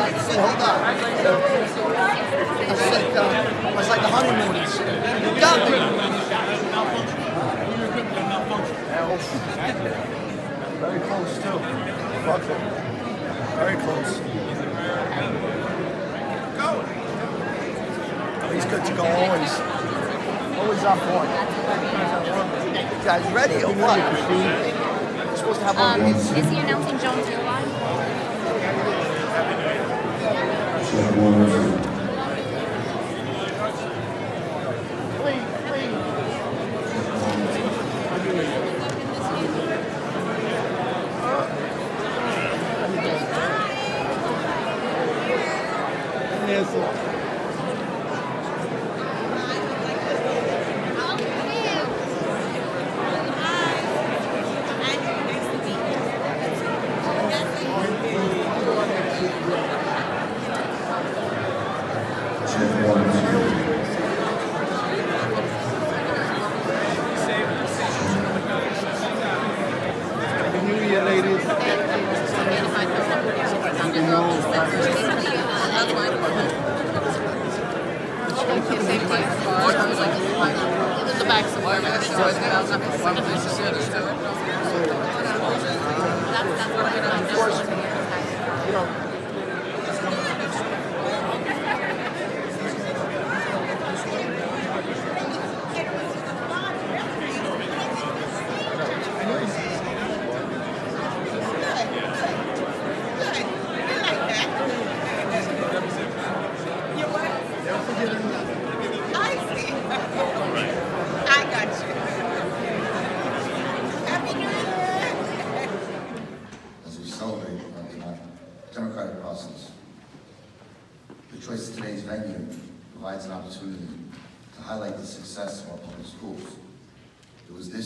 hold on. It's like the honeymooners. You got me. Very close too. Fuck it. Very close. Go. He's good to go always. Always on point. You guys ready or what? You're supposed to have one. Is he announcing Jones Real Live?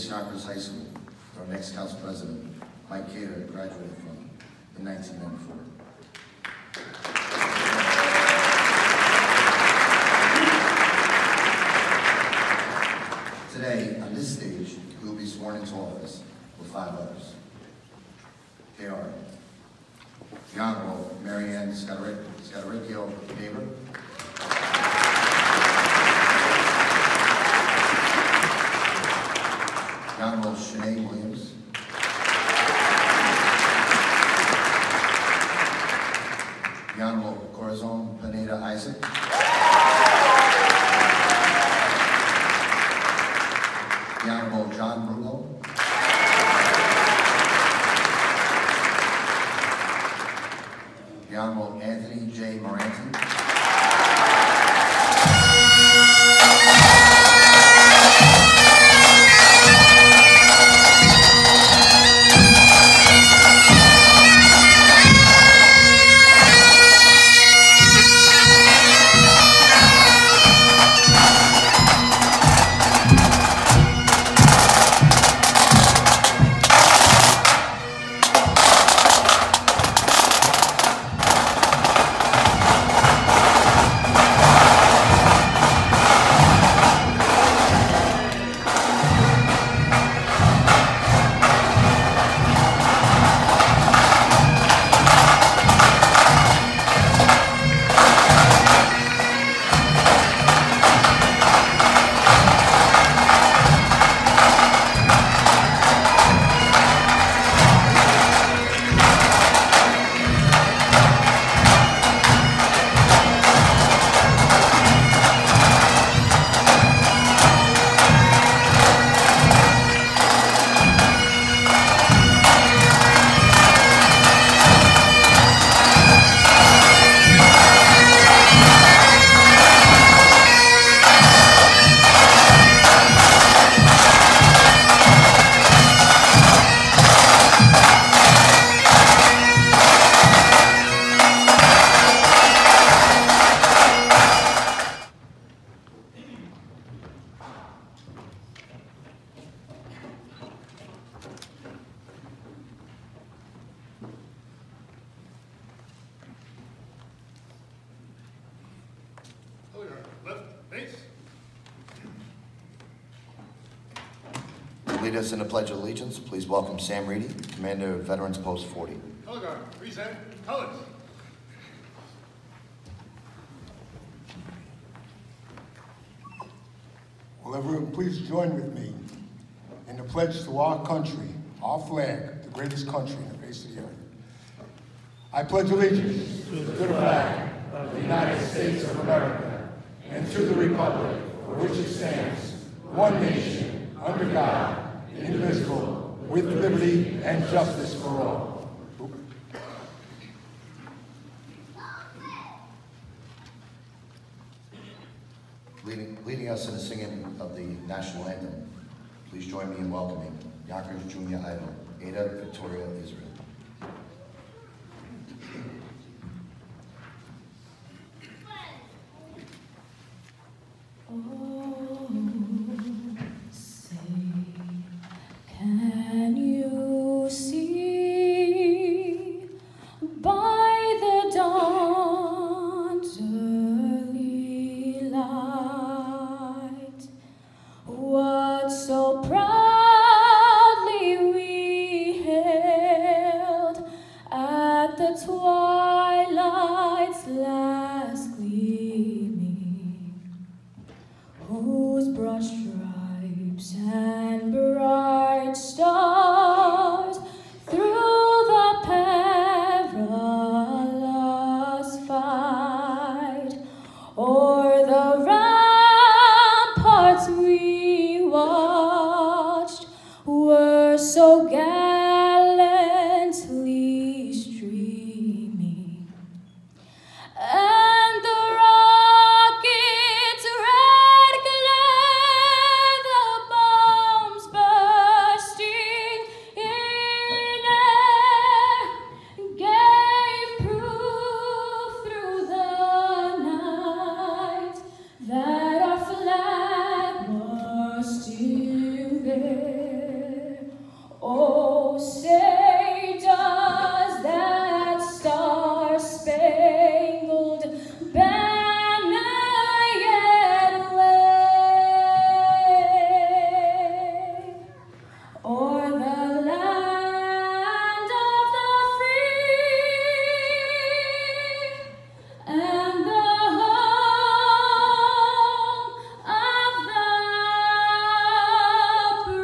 Yonkers High School, where our next council president, Khader, graduated from in 1994. Today, on this stage, we will be sworn into office with 5 others. They are the Honorable Scattaretico-Naber, the Honorable Shanae Williams, the Honorable Corazon Pineda-Isaac, the Honorable Rubbo, the Honorable Anthony J. Merante, lead us in the Pledge of Allegiance. Please welcome Sam Reedy, Commander of Veterans Post 40. Color Guard, present colors. Will everyone please join with me in the pledge to our country, our flag, the greatest country in the face of the earth. I pledge allegiance to the flag of the United States of America and to the republic for which it stands, one nation, under God, indivisible, with liberty and justice for all. Leading us in the singing of the national anthem, please join me in welcoming Yonkers Junior Idol, Ada Victoria Israel. Oh, say, can you see by the dawn's early light what so proudly we hailed at the twilight's last gleaming, whose broad stripes and bright stars through the perilous fight o'er the ramparts we watched were so gallantly streaming, and the rocket's red glare, the bombs bursting in air, gave proof through the night that our flag was still there. Oh, say does that star-spangled banner yet wave o'er the land of the free and the home of the brave?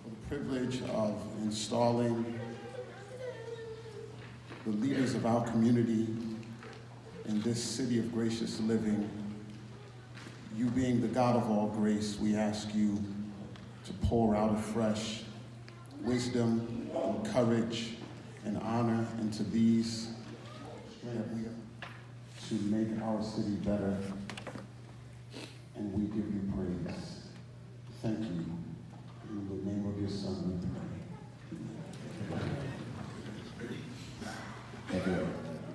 The privilege of installing the leaders of our community in this city of gracious living. You being the God of all grace, we ask you to pour out afresh wisdom and courage and honor into these that we to make our city better, and we give you praise. Thank you. In the name of your Son, we pray. Thank you.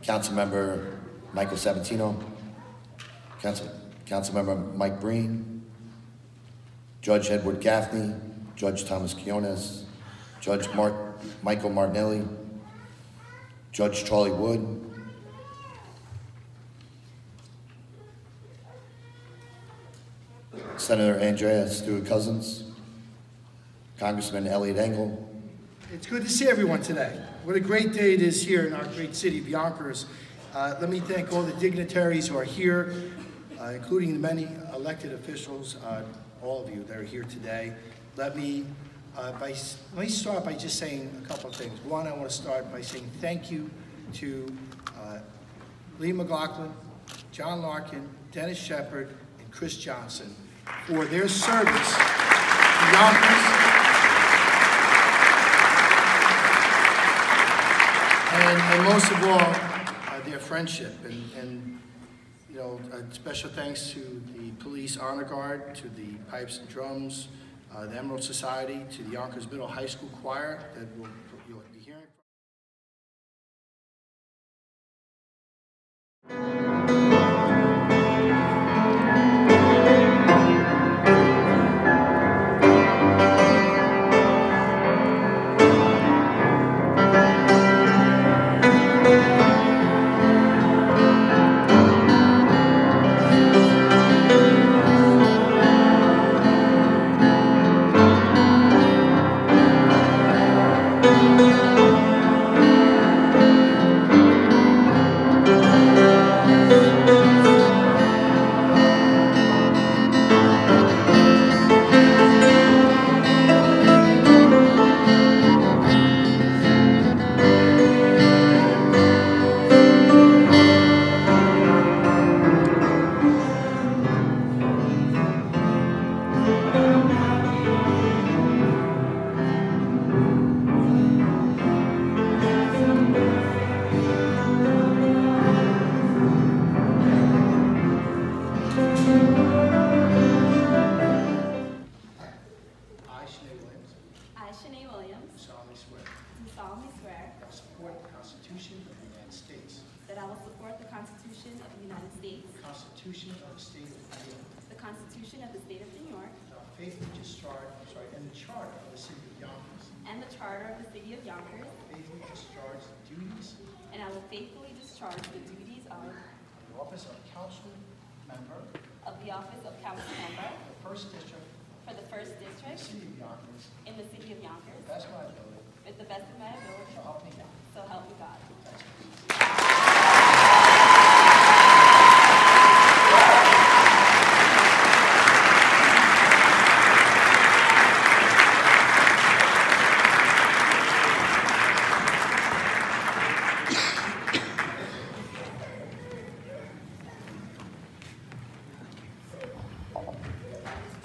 Councilmember Michael Sabatino, Councilmember Mike Breen, Judge Edward Gaffney, Judge Thomas Quiones, Judge Michael Martinelli, Judge Charlie Wood, Senator Andrea Stewart-Cousins, Congressman Elliot Engel. It's good to see everyone today. What a great day it is here in our great city of Yonkers. Let me thank all the dignitaries who are here, including the many elected officials, all of you that are here today. Let me start by just saying a couple of things. One, I want to start by saying thank you to Lee McLaughlin, John Larkin, Dennis Shepard, and Chris Johnson for their service to Yonkers. And most of all, their friendship. And you know, special thanks to the Police Honor Guard, to the Pipes and Drums, the Emerald Society, to the Yonkers Middle High School Choir that you'll be hearing from. Shanae Williams, I, Shanae Williams, do solemnly swear do solemnly swear that I will support the Constitution of the United States, that I will support the Constitution of the United States, the Constitution of the State of New York, the Constitution of the State of New York, and I will faithfully discharge, and the Charter of the City of Yonkers, and the Charter of the City of Yonkers, faithfully discharge the duties and I will faithfully discharge the duties of of the office of Council Member of the office of Council Member the First District for the First of the District City of Yonkers, in the City of Yonkers, to the best of my ability, with the best of my ability, so help me God. so help me God.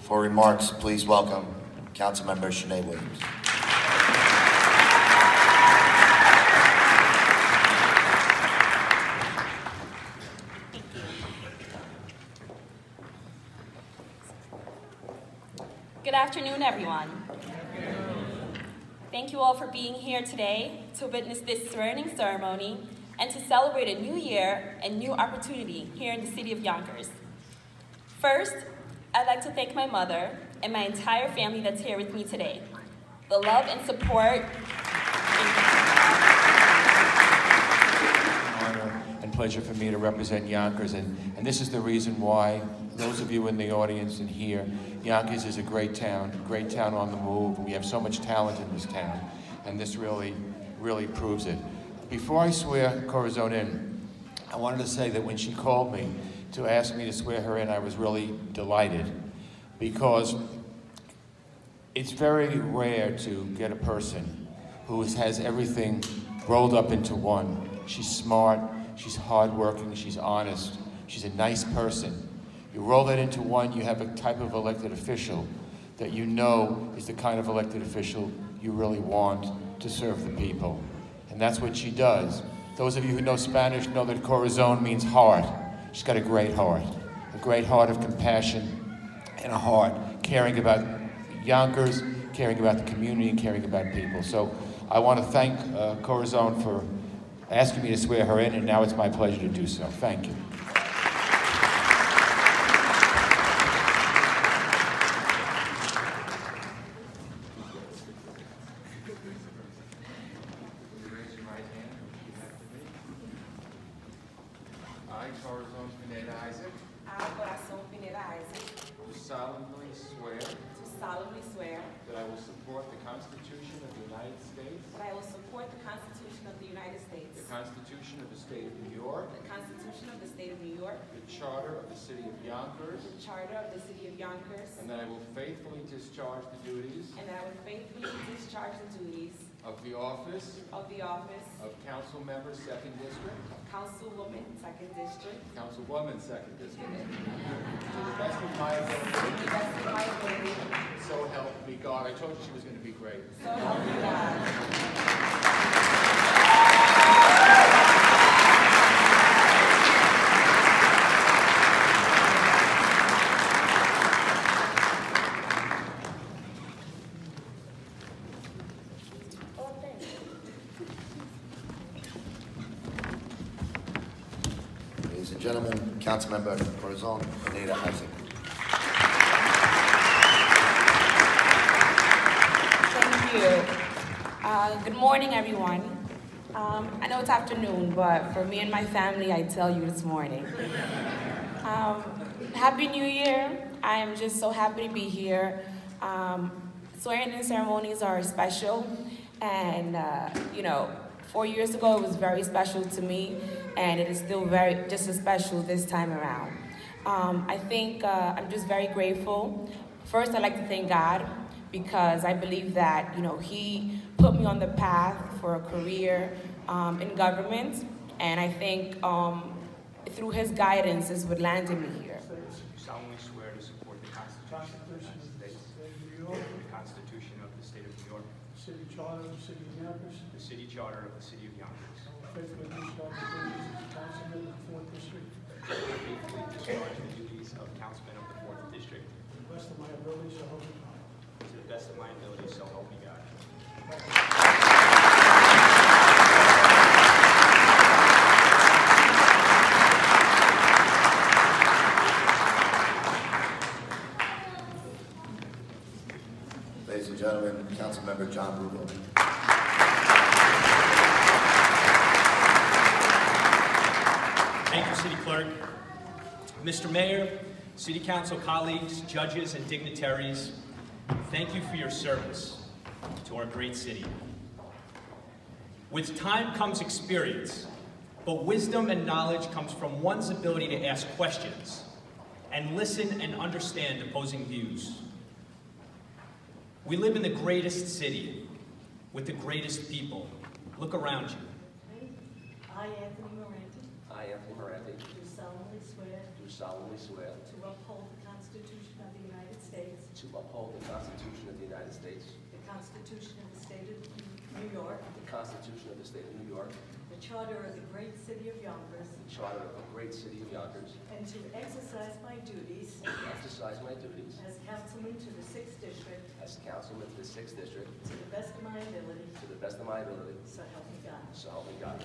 For remarks, please welcome Councilmember Shanae Williams. Good afternoon, everyone. Thank you all for being here today to witness this swearing ceremony and to celebrate a new year and new opportunity here in the City of Yonkers. First, I'd like to thank my mother and my entire family that's here with me today. The love and support. Honor and pleasure for me to represent Yonkers, and this is the reason why those of you in the audience and here, Yonkers is a great town on the move. We have so much talent in this town, and this really proves it. Before I swear Corazon in, I wanted to say that when she called me to ask me to swear her in, I was really delighted, because it's very rare to get a person who has everything rolled up into one. She's smart, she's hardworking, she's honest, she's a nice person. You roll that into one, you have a type of elected official that you know is the kind of elected official you really want to serve the people. And that's what she does. Those of you who know Spanish know that Corazon means heart. She's got a great heart of compassion, and a heart caring about Yonkers, caring about the community, and caring about people. So I want to thank Corazon for asking me to swear her in, and now it's my pleasure to do so. Thank you. I, Corazon Pineda-Isaac, I, Corazon Pineda-Isaac, do solemnly swear do solemnly swear that I will support the Constitution of the United States, that I will support the Constitution of the United States, the Constitution of the State of New York, the Constitution of the State of New York, the Charter of the City of Yonkers, the Charter of the City of Yonkers, and that I will faithfully discharge the duties and that I will faithfully discharge the duties of the office of the office of Council Member, 2nd District, of Councilwoman, 2nd District, Councilwoman, 2nd District, to the best of my ability, to the best of my ability, so help me God. I told you she was going to be great. so help me God. Ladies and gentlemen, Councilmember Corazon Pineda-Isaac. Thank you. Good morning, everyone. I know it's afternoon, but for me and my family, I tell you it's morning. Happy New Year. I am just so happy to be here. Swearing-in ceremonies are special, and you know, 4 years ago it was very special to me, and it is still just as special this time around. I think I'm just very grateful. First, I'd like to thank God, because I believe that, you know, He put me on the path for a career in government, and I think through His guidance is what landed me here. You solemnly swear to support the Constitution of the United States, the Constitution of the State of New York, City Charter of the City of Yonkers. the City Charter of the City of Yonkers. Faithfully discharge the duties as Councilman of the 4th District. Faithfully discharge the duties of Councilman of the 4th District To the best of my ability, so help me God. to the best of my ability, so help me God. Ladies and gentlemen, Councilmember John Rubbo. Thank you, City Clerk. Mr. Mayor, City Council colleagues, judges, and dignitaries, thank you for your service to our great city. With time comes experience, but wisdom and knowledge comes from one's ability to ask questions and listen and understand opposing views. We live in the greatest city with the greatest people. Look around you. I, Anthony Merante, do solemnly swear to uphold the Constitution of the United States, the Constitution of the State of New York, the Charter of the great city of Yonkers, and to exercise my duties as Councilman to the 6th District to the best of my ability, so help me God.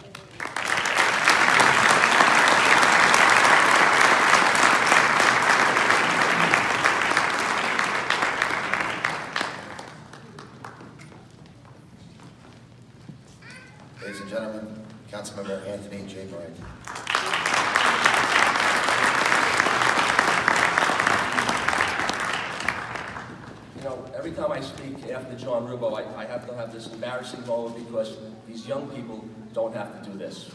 Ladies and gentlemen, Councilmember Anthony J. Merante. You know, every time I speak after John Rubbo, I have to have this embarrassing moment because these young people don't have to do this.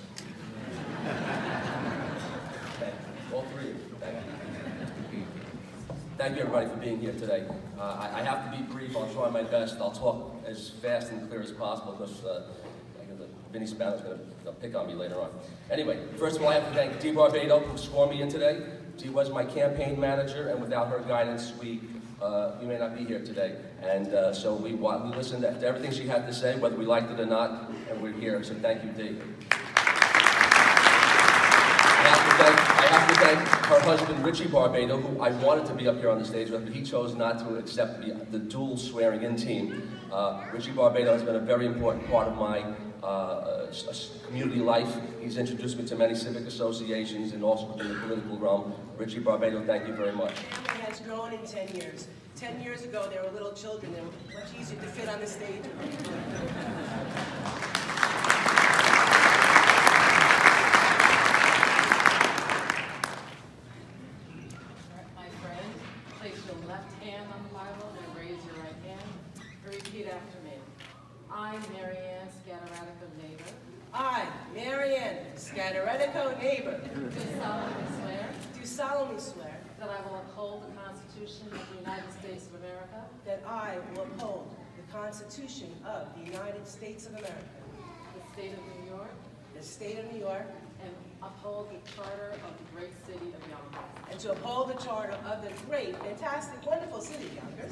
Okay, all three of you, thank you. Thank you, everybody, for being here today. I have to be brief. I'll try my best. I'll talk as fast and clear as possible because Vinny Spano's going to pick on me later on. Anyway, first of all, I have to thank Dee Barbado, who swore me in today. Dee was my campaign manager, and without her guidance, we may not be here today. And so we listened to everything she had to say, whether we liked it or not, and we're here. So thank you, Dee. I have to thank her husband, Richie Barbado, who I wanted to be up here on the stage with, but he chose not to accept the dual swearing-in team. Richie Barbado has been a very important part of my community life. He's introduced me to many civic associations and also within the political realm. Richie Barbado, thank you very much. Family has grown in 10 years. 10 years ago, they were little children and much easier to fit on the stage. My friend, place your left hand on the Bible and raise your right hand. Repeat after me. I, Marianne Scattaretico-Naber. I, Marianne Scattaretico-Naber. Do solemnly swear. That I will uphold the Constitution of the United States of America. That I will uphold the Constitution of the United States of America. The state of New York. The state of New York. And uphold the charter of the great city of Yonkers. And to uphold the charter of the great, fantastic, wonderful city of Yonkers.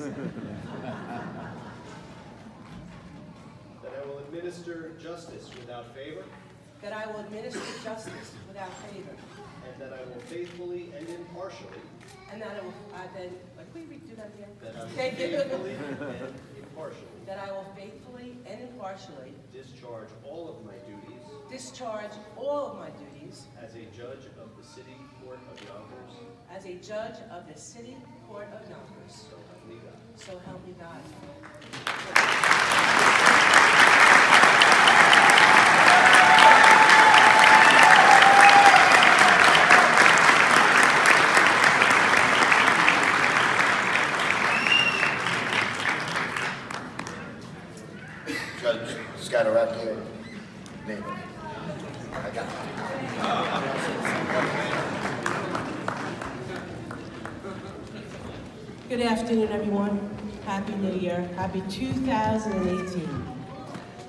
That I will administer justice without favor. That I will administer justice without favor. And that I will faithfully and impartially. And that I will, can we do that again? That I will faithfully and impartially. That I will faithfully and impartially. Discharge all of my duties. Discharge all of my duties. As a judge of the City Court of Yonkers. As a judge of the City Court of Yonkers. So help me God. So help me God. Judge Scattaretico-Naber. I got it. Good afternoon, everyone. Happy New Year. Happy 2018.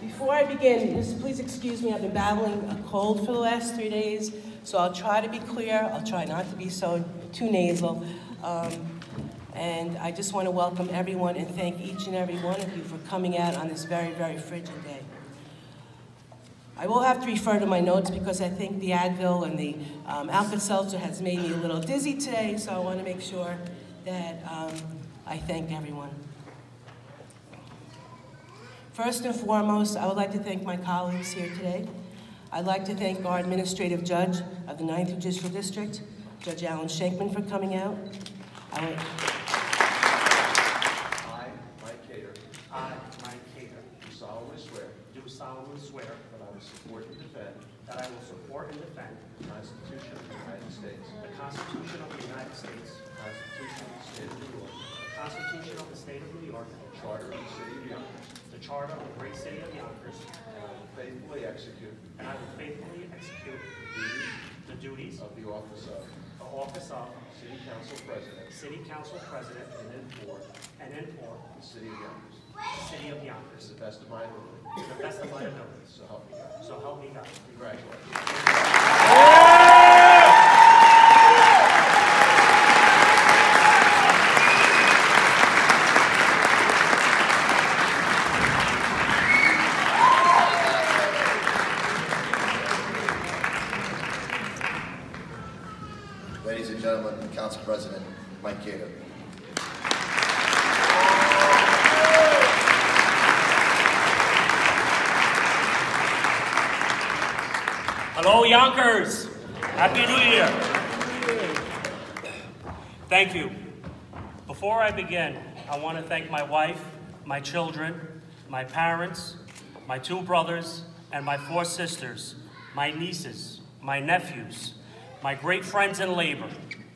Before I begin, just please excuse me. I've been battling a cold for the last 3 days, so I'll try to be clear. I'll try not to be too nasal. And I just want to welcome everyone and thank each and every one of you for coming out on this very, very frigid day. I will have to refer to my notes because I think the Advil and the Alka-Seltzer has made me a little dizzy today, so I want to make sure that I thank everyone. First and foremost, I would like to thank my colleagues here today. I'd like to thank our administrative judge of the 9th Judicial District, Judge Alan Shankman, for coming out. I, Mike Khader. I, Mike Khader. Do solemnly swear. Do solemnly swear That I will support and defend. that I will support and defend The Constitution of the United States. the Constitution of the United States, The Constitution of the State of New York. the Constitution of the State of New York, The Charter of the City of Yonkers. the Charter of the great city of Yonkers, And I will faithfully execute and I will faithfully execute the duties of the office of the office of City Council President City Council President and then for and in for the City of Yonkers. the city of To Yonkers, the best of my ability. to the best of my ability. So help me God. So help me God. Congratulations. Ladies and gentlemen, Council President Mike Khader. Hello, Yonkers. Happy New Year. Thank you. Before I begin, I want to thank my wife, my children, my parents, my 2 brothers, and my 4 sisters, my nieces, my nephews, my great friends in labor,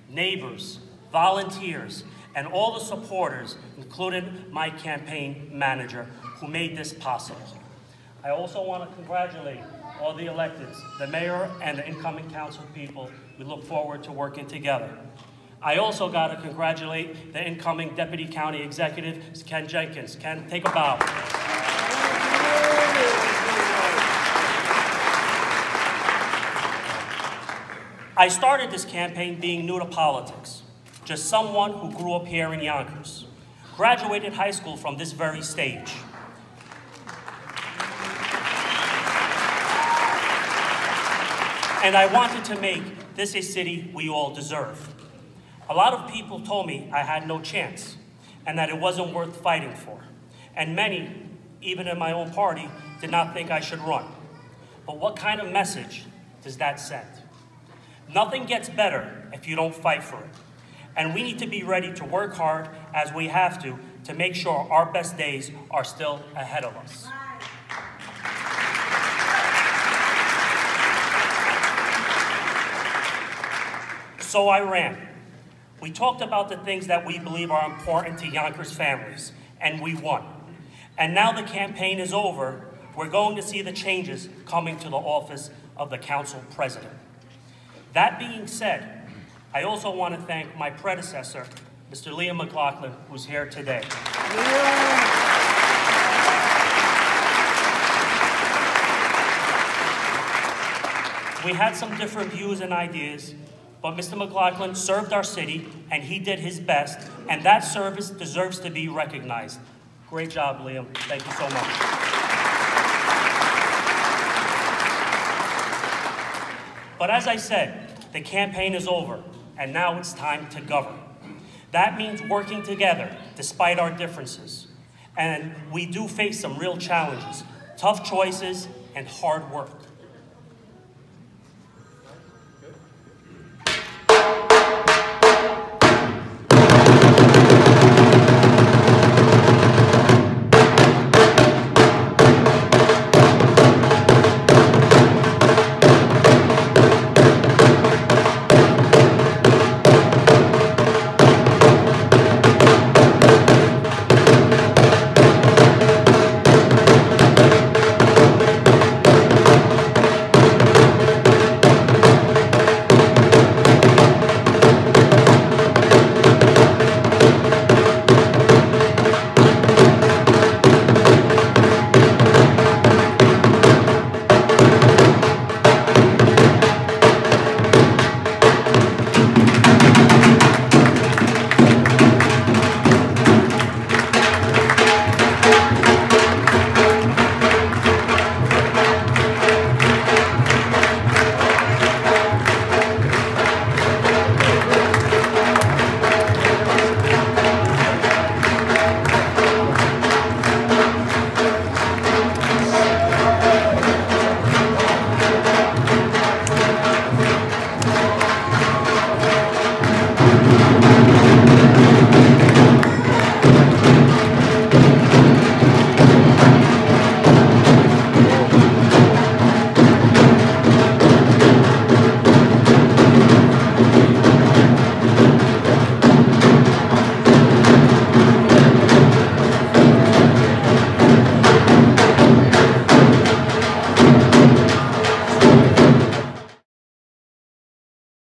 neighbors, volunteers, and all the supporters, including my campaign manager, who made this possible. I also want to congratulate all the electeds, the mayor and the incoming council people. We look forward to working together. I also got to congratulate the incoming Deputy County Executive, Ken Jenkins. Ken, take a bow. I started this campaign being new to politics, just someone who grew up here in Yonkers, graduated high school from this very stage. And I wanted to make this a city we all deserve. A lot of people told me I had no chance and that it wasn't worth fighting for. And many, even in my own party, did not think I should run. But what kind of message does that send? Nothing gets better if you don't fight for it. And we need to be ready to work hard as we have to make sure our best days are still ahead of us. So I ran. We talked about the things that we believe are important to Yonkers families, and we won. And now the campaign is over, we're going to see the changes coming to the office of the council president. That being said, I also want to thank my predecessor, Mr. Liam McLaughlin, who's here today. We had some different views and ideas, but Mr. McLaughlin served our city, and he did his best, and that service deserves to be recognized. Great job, Liam. Thank you so much. But as I said, the campaign is over, and now it's time to govern. That means working together despite our differences. And we do face some real challenges, tough choices, and hard work.